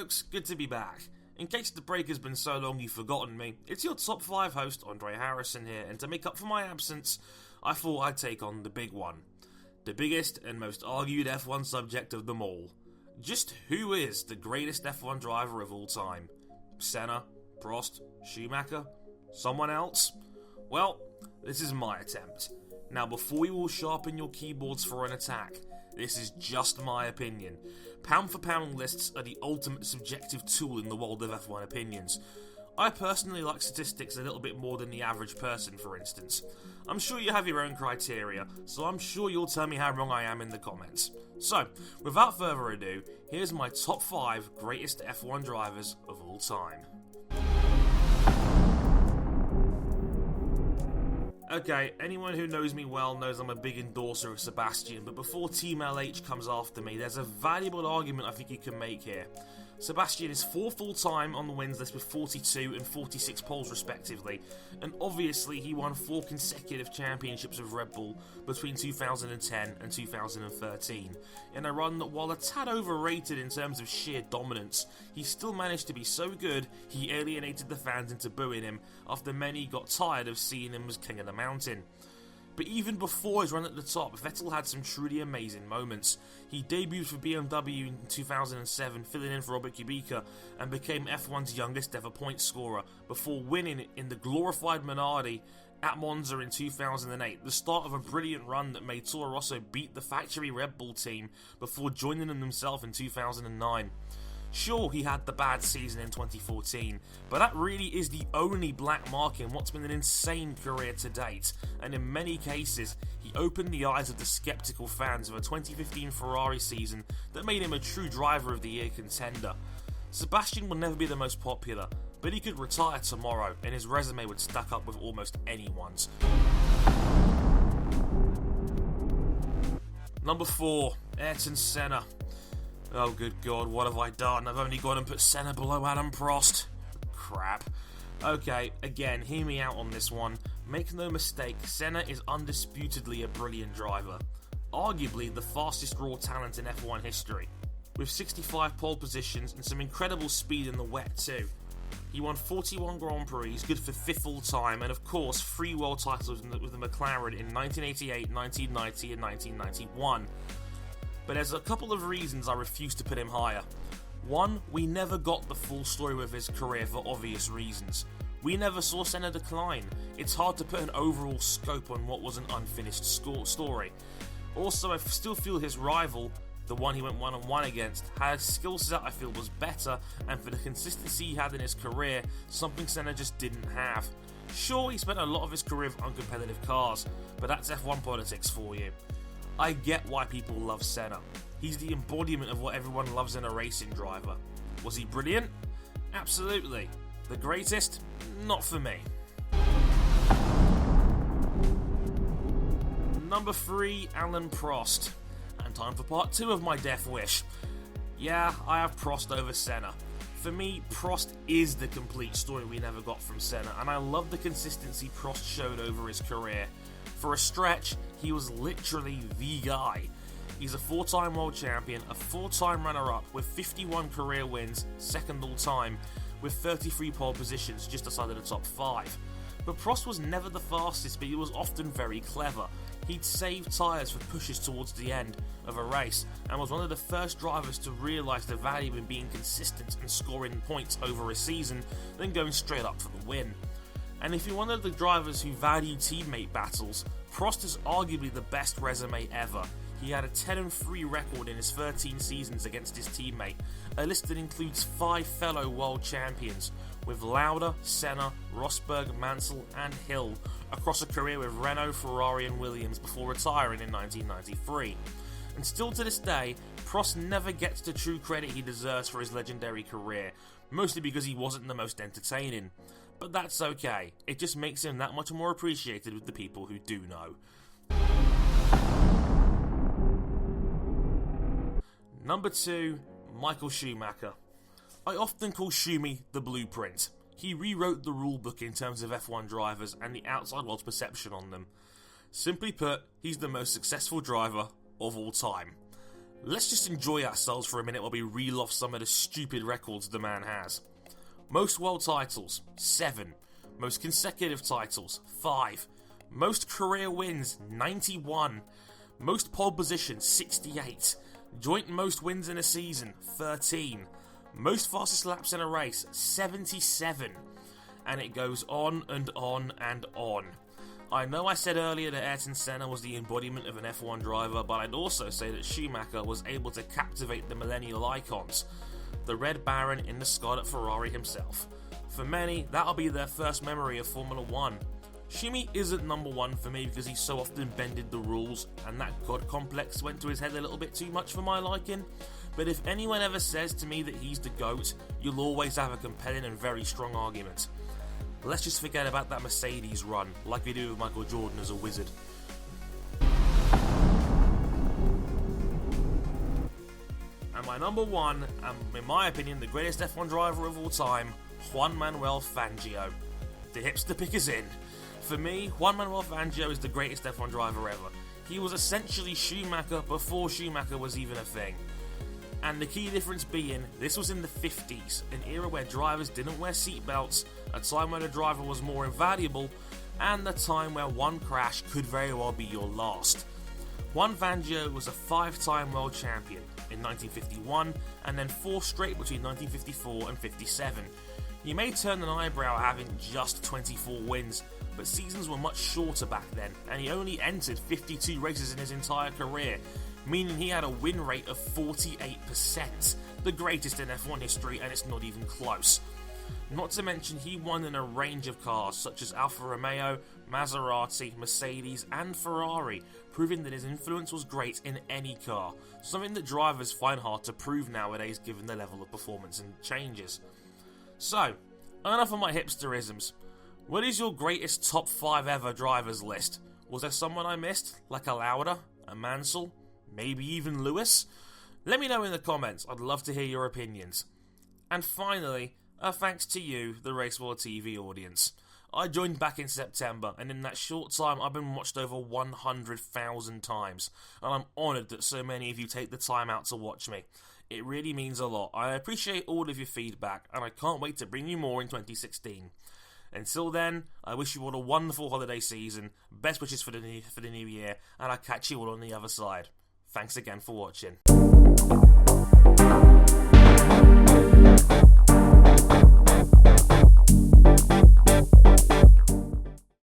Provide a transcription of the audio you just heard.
folks, good to be back. In case the break has been so long you've forgotten me, it's your top 5 host Andre Harrison here, and to make up for my absence, I thought I'd take on the big one. The biggest and most argued F1 subject of them all. Just who is the greatest F1 driver of all time? Senna? Prost? Schumacher? Someone else? Well, this is my attempt. Now before you all sharpen your keyboards for an attack, this is just my opinion. Pound for pound lists are the ultimate subjective tool in the world of F1 opinions. I personally like statistics a little bit more than the average person, for instance. I'm sure you have your own criteria, so I'm sure you'll tell me how wrong I am in the comments. So, without further ado, here's my top 5 greatest F1 drivers of all time. Okay, anyone who knows me well knows I'm a big endorser of Sebastian, but before Team LH comes after me, there's a valuable argument I think you can make here. Sebastian is 4th all-time on the wins list with 42 and 46 poles respectively, and obviously he won 4 consecutive championships with Red Bull between 2010 and 2013, in a run that, while a tad overrated in terms of sheer dominance, he still managed to be so good he alienated the fans into booing him after many got tired of seeing him as king of the mountain. But even before his run at the top, Vettel had some truly amazing moments. He debuted for BMW in 2007, filling in for Robert Kubica, and became F1's youngest ever point scorer, before winning in the glorified Minardi at Monza in 2008, the start of a brilliant run that made Toro Rosso beat the factory Red Bull team before joining them himself in 2009. Sure, he had the bad season in 2014, but that really is the only black mark in what's been an insane career to date, and in many cases, he opened the eyes of the sceptical fans of a 2015 Ferrari season that made him a true driver of the year contender. Sebastian will never be the most popular, but he could retire tomorrow, and his resume would stack up with almost anyone's. Number 4, Ayrton Senna. Oh good god, what have I done? I've only gone and put Senna below Alain Prost. Crap. Okay, again, hear me out on this one. Make no mistake, Senna is undisputedly a brilliant driver. Arguably the fastest raw talent in F1 history, with 65 pole positions and some incredible speed in the wet too. He won 41 Grand Prix, good for 5th all time, and of course 3 world titles with the McLaren in 1988, 1990 and 1991. But there's a couple of reasons I refuse to put him higher. One, we never got the full story with his career for obvious reasons. We never saw Senna decline. It's hard to put an overall scope on what was an unfinished story. Also, I still feel his rival, the one he went one-on-one against, had a skill set I feel was better, and for the consistency he had in his career, something Senna just didn't have. Sure, he spent a lot of his career with uncompetitive cars, but that's F1 politics for you. I get why people love Senna. He's the embodiment of what everyone loves in a racing driver. Was he brilliant? Absolutely. The greatest? Not for me. Number 3, Alain Prost. And time for part 2 of my death wish. Yeah, I have Prost over Senna. For me, Prost is the complete story we never got from Senna, and I love the consistency Prost showed over his career. For a stretch, he was literally the guy. He's a 4-time world champion, a 4-time runner-up with 51 career wins, 2nd all-time, with 33 pole positions just outside of the top 5. But Prost was never the fastest, but he was often very clever. He'd save tyres for pushes towards the end of a race, and was one of the first drivers to realise the value in being consistent and scoring points over a season, then going straight up for the win. And if you're one of the drivers who value teammate battles, Prost is arguably the best resume ever. He had a 10-3 record in his 13 seasons against his teammate, a list that includes 5 fellow world champions, with Lauda, Senna, Rosberg, Mansell and Hill, across a career with Renault, Ferrari and Williams before retiring in 1993. And still to this day, Prost never gets the true credit he deserves for his legendary career, mostly because he wasn't the most entertaining. But that's okay, it just makes him that much more appreciated with the people who do know. Number 2, Michael Schumacher. I often call Schumi the blueprint. He rewrote the rulebook in terms of F1 drivers and the outside world's perception on them. Simply put, he's the most successful driver of all time. Let's just enjoy ourselves for a minute while we reel off some of the stupid records the man has. Most world titles, 7. Most consecutive titles, 5. Most career wins, 91. Most pole positions, 68. Joint most wins in a season, 13. Most fastest laps in a race, 77. And it goes on and on and on. I know I said earlier that Ayrton Senna was the embodiment of an F1 driver, but I'd also say that Schumacher was able to captivate the millennial icons. The Red Baron in the Scarlet Ferrari himself. For many, that'll be their first memory of Formula 1. Schumi isn't number 1 for me because he so often bended the rules, and that God complex went to his head a little bit too much for my liking. But if anyone ever says to me that he's the GOAT, you'll always have a compelling and very strong argument. Let's just forget about that Mercedes run, like we do with Michael Jordan as a wizard. And my number 1, and in my opinion the greatest F1 driver of all time, Juan Manuel Fangio. The hipster pick is in. For me, Juan Manuel Fangio is the greatest F1 driver ever. He was essentially Schumacher before Schumacher was even a thing. And the key difference being, this was in the 50s, an era where drivers didn't wear seatbelts, a time when a driver was more invaluable, and a time where one crash could very well be your last. Juan Fangio was a 5-time world champion in 1951, and then 4 straight between 1954 and 57. You may turn an eyebrow having just 24 wins, but seasons were much shorter back then, and he only entered 52 races in his entire career, meaning he had a win rate of 48%, the greatest in F1 history, and it's not even close. Not to mention he won in a range of cars such as Alfa Romeo, Maserati, Mercedes and Ferrari, proving that his influence was great in any car, something that drivers find hard to prove nowadays given the level of performance and changes. So, enough of my hipsterisms. What is your greatest top 5 ever drivers list? Was there someone I missed, like a Lauda, a Mansell, maybe even Lewis? Let me know in the comments, I'd love to hear your opinions. And finally, a thanks to you, the RaceWorldTV audience. I joined back in September, and in that short time I've been watched over 100,000 times, and I'm honoured that so many of you take the time out to watch me. It really means a lot. I appreciate all of your feedback, and I can't wait to bring you more in 2016. Until then, I wish you all a wonderful holiday season, best wishes for the new year, and I'll catch you all on the other side. Thanks again for watching.